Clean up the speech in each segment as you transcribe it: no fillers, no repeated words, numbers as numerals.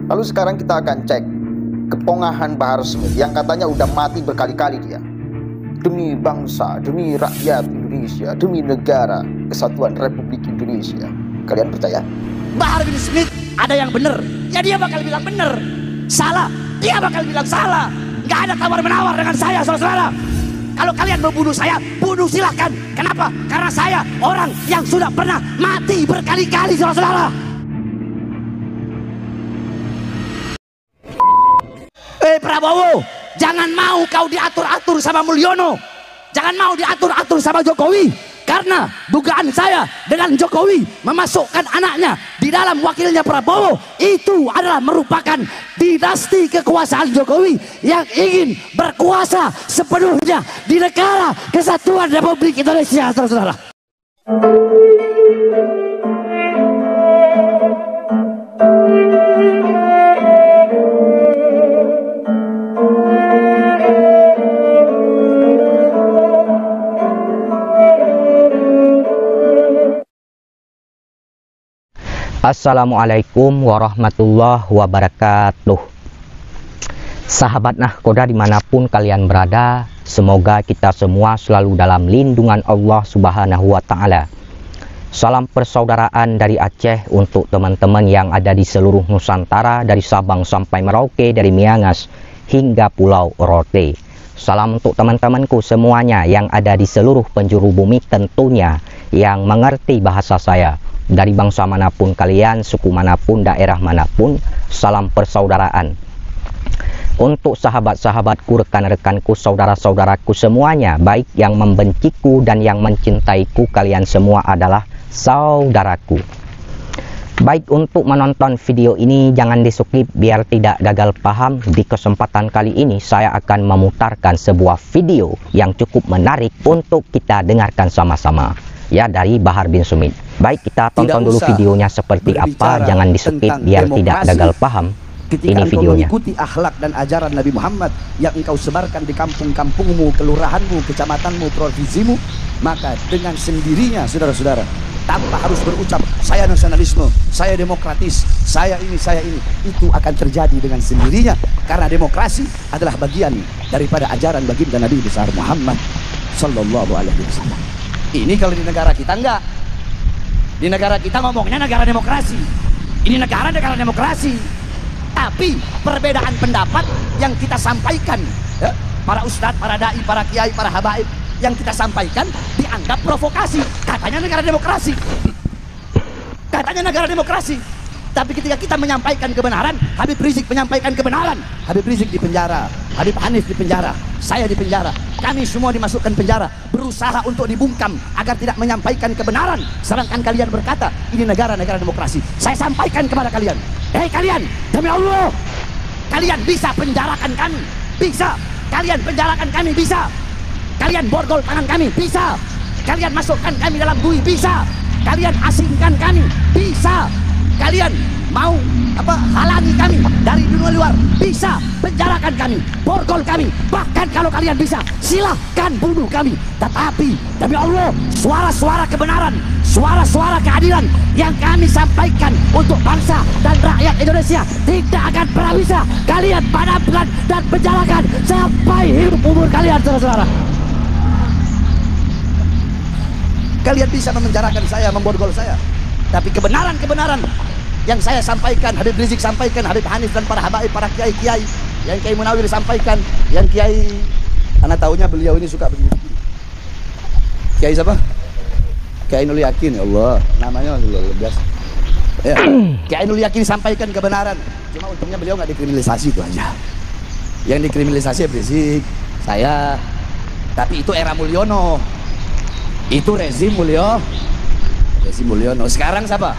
Lalu sekarang kita akan cek kepongahan Bahar Smith yang katanya udah mati berkali-kali dia. Demi bangsa, demi rakyat Indonesia, demi negara kesatuan Republik Indonesia. Kalian percaya? Bahar bin Smith ada yang benar, ya dia bakal bilang benar. Salah, dia bakal bilang salah. Nggak ada tawar-menawar dengan saya, saudara-saudara. Kalau kalian mau bunuh saya, bunuh silahkan. Kenapa? Karena saya orang yang sudah pernah mati berkali-kali, saudara-saudara. Prabowo, jangan mau kau diatur-atur sama Mulyono. Jangan mau diatur-atur sama Jokowi. Karena dugaan saya dengan Jokowi memasukkan anaknya di dalam wakilnya Prabowo, itu adalah merupakan dinasti kekuasaan Jokowi yang ingin berkuasa sepenuhnya di negara kesatuan Republik Indonesia, saudara-saudara. Assalamualaikum warahmatullahi wabarakatuh. Sahabat Nahkoda dimanapun kalian berada, semoga kita semua selalu dalam lindungan Allah Subhanahu wa Ta'ala. Salam persaudaraan dari Aceh untuk teman-teman yang ada di seluruh Nusantara, dari Sabang sampai Merauke, dari Miangas hingga Pulau Rote. Salam untuk teman-temanku semuanya yang ada di seluruh penjuru bumi, tentunya yang mengerti bahasa saya. Dari bangsa manapun kalian, suku manapun, daerah manapun, salam persaudaraan. Untuk sahabat-sahabatku, rekan-rekanku, saudara-saudaraku semuanya, baik yang membenciku dan yang mencintaiku, kalian semua adalah saudaraku. Baik, untuk menonton video ini jangan di-skip biar tidak gagal paham. Di kesempatan kali ini saya akan memutarkan sebuah video yang cukup menarik untuk kita dengarkan sama-sama, ya, dari Bahar bin Smith. Baik, kita tonton dulu videonya seperti apa, jangan di-skip biar tidak gagal paham. Ini videonya. Mengikuti akhlak dan ajaran Nabi Muhammad yang engkau sebarkan di kampung-kampungmu, kelurahanmu, kecamatanmu, provinsimu, maka dengan sendirinya, saudara-saudara, tanpa harus berucap saya nasionalisme, saya demokratis, saya ini, itu akan terjadi dengan sendirinya, karena demokrasi adalah bagian daripada ajaran baginda Nabi besar Muhammad sallallahu alaihi wasallam. Ini kalau di negara kita enggak. Di negara kita ngomongnya negara demokrasi. Ini negara demokrasi. Tapi perbedaan pendapat yang kita sampaikan, ya, para ustadz, para dai, para kiai, para habaib, yang kita sampaikan dianggap provokasi. Katanya negara demokrasi. Katanya negara demokrasi. Tapi ketika kita menyampaikan kebenaran, Habib Rizik menyampaikan kebenaran, Habib Rizik di penjara, Habib Hanif di penjara, saya di penjara, kami semua dimasukkan penjara, berusaha untuk dibungkam agar tidak menyampaikan kebenaran. Sedangkan kalian berkata ini negara demokrasi. Saya sampaikan kepada kalian, hei kalian, demi Allah, kalian bisa penjarakan kami, bisa. Kalian penjarakan kami, bisa. Kalian borgol tangan kami, bisa. Kalian masukkan kami dalam bui, bisa. Kalian asingkan kami, bisa. Kalian mau halangi kami dari dunia luar, bisa. Penjarakan kami, borgol kami, bahkan kalau kalian bisa, silahkan bunuh kami. Tetapi demi Allah, suara-suara kebenaran, suara-suara keadilan yang kami sampaikan untuk bangsa dan rakyat Indonesia tidak akan pernah bisa kalian padamkan dan penjarakan sampai hidup umur kalian, saudara-saudara. Kalian bisa memenjarakan saya, memborgol saya, tapi kebenaran-kebenaran yang saya sampaikan, Habib Rizik sampaikan, Habib Hanif dan para habaib, para kiai-kiai, yang Kiai Munawir sampaikan, yang Kiai, anak tahunya beliau ini suka begini. Kiai siapa? Kiai Nul Yakin, ya Allah, namanya luar biasa. Ya. Kiai Nul Yakin sampaikan kebenaran, cuma untungnya beliau nggak dikriminalisasi, itu aja. Yang dikriminalisasi Rizik, saya. Tapi itu era Mulyono, itu rezim Mulyono. Sekarang siapa?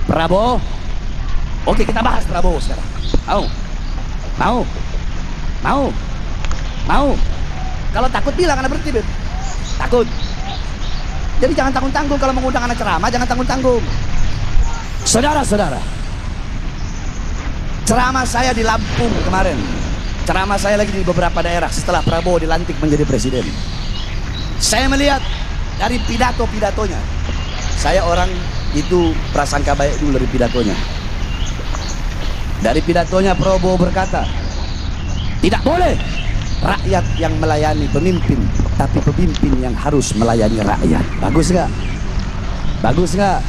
Prabowo. Oke, kita bahas Prabowo sekarang. Mau. Kalau takut bilang, anak berhenti. Takut. Jadi jangan tanggung-tanggung kalau mengundang anak ceramah, jangan tanggung-tanggung. Saudara-saudara, ceramah saya di Lampung kemarin, ceramah saya lagi di beberapa daerah setelah Prabowo dilantik menjadi presiden. Saya melihat dari pidato-pidatonya, saya orang itu prasangka baik dulu dari pidatonya. Dari pidatonya Prabowo berkata, tidak boleh rakyat yang melayani pemimpin, tapi pemimpin yang harus melayani rakyat. Bagus nggak? Bagus nggak?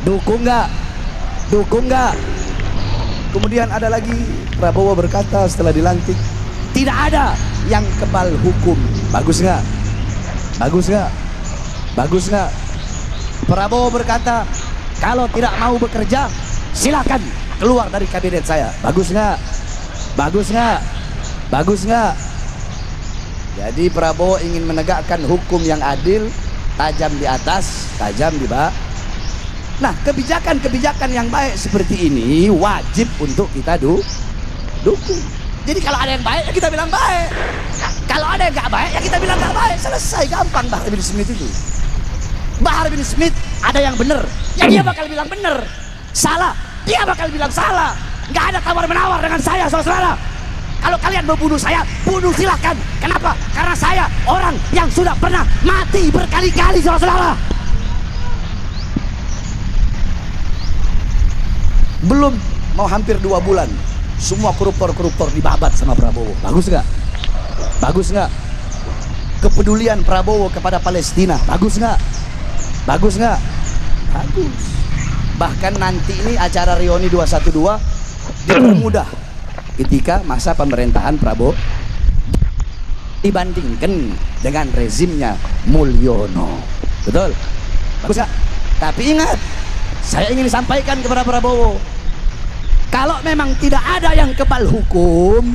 Dukung nggak? Dukung nggak? Kemudian ada lagi Prabowo berkata setelah dilantik, tidak ada yang kebal hukum. Bagus nggak? Bagus nggak? Bagus nggak? Prabowo berkata, kalau tidak mau bekerja, silakan keluar dari kabinet saya. Bagus nggak? Bagus nggak? Bagus nggak? Jadi Prabowo ingin menegakkan hukum yang adil, tajam di atas, tajam di bawah. Nah, kebijakan-kebijakan yang baik seperti ini wajib untuk kita dukung. Jadi kalau ada yang baik ya kita bilang baik, kalau ada yang nggak baik ya kita bilang nggak baik. Selesai, gampang. Bahar bin Smith itu, Bahar bin Smith ada yang benar ya dia bakal bilang benar, salah dia bakal bilang salah. Nggak ada tawar menawar dengan saya, saudara. Kalau kalian mau bunuh saya, bunuh silakan. Kenapa? Karena saya orang yang sudah pernah mati berkali-kali, saudara. Belum mau hampir 2 bulan, semua koruptor-koruptor dibabat sama Prabowo. Bagus nggak? Bagus nggak? Kepedulian Prabowo kepada Palestina, bagus nggak? Bagus nggak? Bagus. Bahkan nanti ini acara reuni 212 dipermudah ketika masa pemerintahan Prabowo dibandingkan dengan rezimnya Mulyono. Betul? Bagus nggak? Tapi ingat, saya ingin sampaikan kepada Prabowo, kalau memang tidak ada yang kebal hukum,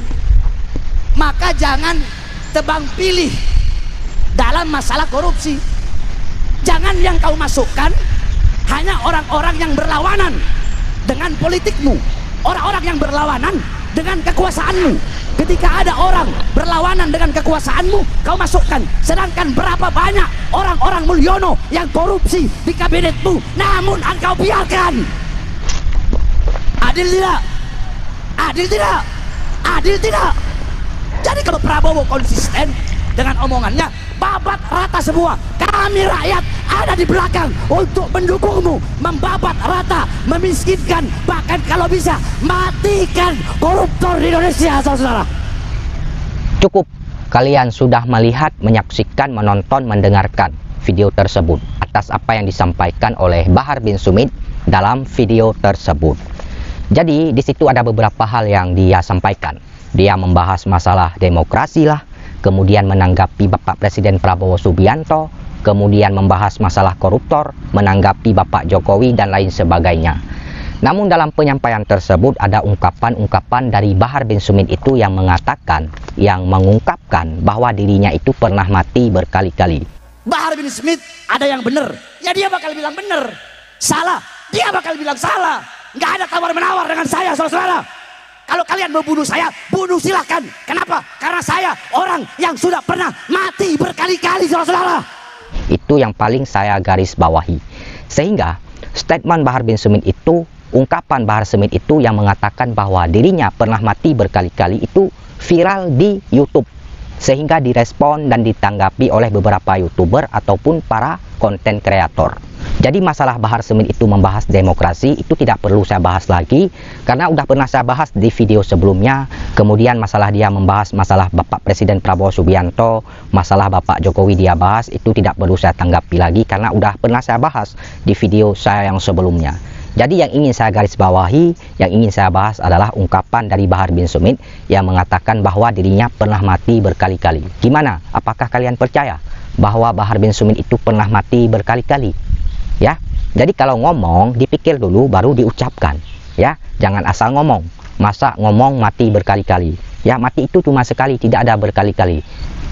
maka jangan tebang pilih dalam masalah korupsi. Jangan yang kau masukkan hanya orang-orang yang berlawanan dengan politikmu, orang-orang yang berlawanan dengan kekuasaanmu. Ketika ada orang berlawanan dengan kekuasaanmu, kau masukkan. Sedangkan berapa banyak orang-orang Mulyono yang korupsi di kabinetmu, namun engkau biarkan. Adil tidak? Adil tidak? Adil tidak? Jadi kalau Prabowo konsisten dengan omongannya, babat rata semua. Kami rakyat ada di belakang untuk mendukungmu, membabat rata, memiskinkan, bahkan kalau bisa matikan koruptor di Indonesia, saudara. Cukup, kalian sudah melihat, menyaksikan, menonton, mendengarkan video tersebut atas apa yang disampaikan oleh Bahar bin Smith dalam video tersebut. Jadi di situ ada beberapa hal yang dia sampaikan. Dia membahas masalah demokrasi lah, kemudian menanggapi Bapak Presiden Prabowo Subianto, kemudian membahas masalah koruptor, menanggapi Bapak Jokowi dan lain sebagainya. Namun dalam penyampaian tersebut ada ungkapan-ungkapan dari Bahar bin Smith itu yang mengatakan, yang mengungkapkan bahwa dirinya itu pernah mati berkali-kali. Bahar bin Smith ada yang benar, ya dia bakal bilang benar. Salah, dia bakal bilang salah. Nggak ada tawar-menawar dengan saya, saudara. Kalau kalian mau bunuh saya, bunuh silakan. Kenapa? Karena saya orang yang sudah pernah mati berkali-kali, saudara. Itu yang paling saya garis bawahi. Sehingga statement Bahar bin Smith itu, ungkapan Bahar Smith itu yang mengatakan bahwa dirinya pernah mati berkali-kali itu viral di YouTube. Sehingga direspon dan ditanggapi oleh beberapa YouTuber ataupun para konten kreator. Jadi masalah Bahar Smith itu membahas demokrasi itu tidak perlu saya bahas lagi, karena udah pernah saya bahas di video sebelumnya. Kemudian masalah dia membahas masalah Bapak Presiden Prabowo Subianto, masalah Bapak Jokowi dia bahas, itu tidak perlu saya tanggapi lagi karena udah pernah saya bahas di video saya yang sebelumnya. Jadi yang ingin saya garis bawahi, yang ingin saya bahas adalah ungkapan dari Bahar bin Smith yang mengatakan bahwa dirinya pernah mati berkali-kali. Gimana? Apakah kalian percaya bahwa Bahar bin Smith itu pernah mati berkali-kali? Ya, jadi kalau ngomong dipikir dulu baru diucapkan. Ya, jangan asal ngomong. Masa ngomong mati berkali-kali? Ya, mati itu cuma sekali, tidak ada berkali-kali.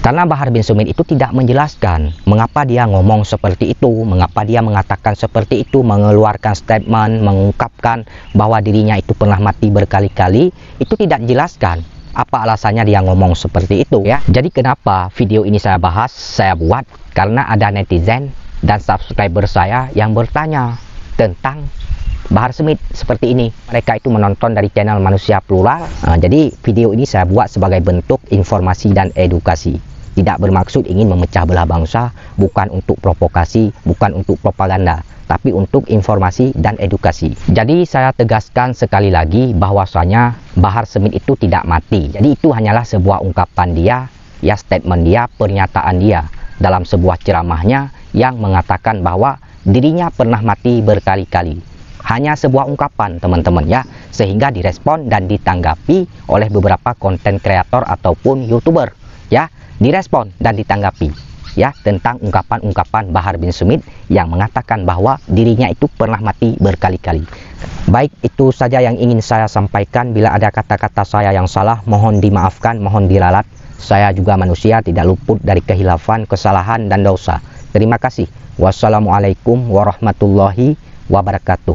Karena Bahar bin Smith itu tidak menjelaskan mengapa dia ngomong seperti itu, mengapa dia mengatakan seperti itu, mengeluarkan statement, mengungkapkan bahwa dirinya itu pernah mati berkali-kali, itu tidak dijelaskan apa alasannya dia ngomong seperti itu ya. Jadi kenapa video ini saya bahas, saya buat karena ada netizen dan subscriber saya yang bertanya tentang Bahar Smith seperti ini. Mereka itu menonton dari channel Manusia Plural. Jadi video ini saya buat sebagai bentuk informasi dan edukasi. tidak bermaksud ingin memecah belah bangsa, bukan untuk provokasi, bukan untuk propaganda, tapi untuk informasi dan edukasi. Jadi saya tegaskan sekali lagi bahwasanya Bahar Smith itu tidak mati. Jadi itu hanyalah sebuah ungkapan dia, ya, statement dia, pernyataan dia dalam sebuah ceramahnya yang mengatakan bahwa dirinya pernah mati berkali-kali. Hanya sebuah ungkapan, teman-teman, ya, sehingga direspon dan ditanggapi oleh beberapa konten kreator ataupun YouTuber, ya, direspon dan ditanggapi, ya, tentang ungkapan-ungkapan Bahar bin Smith yang mengatakan bahwa dirinya itu pernah mati berkali-kali. Baik, itu saja yang ingin saya sampaikan. Bila ada kata-kata saya yang salah, mohon dimaafkan, mohon diralat. Saya juga manusia, tidak luput dari kehilafan, kesalahan, dan dosa. Terima kasih. Wassalamualaikum warahmatullahi wabarakatuh.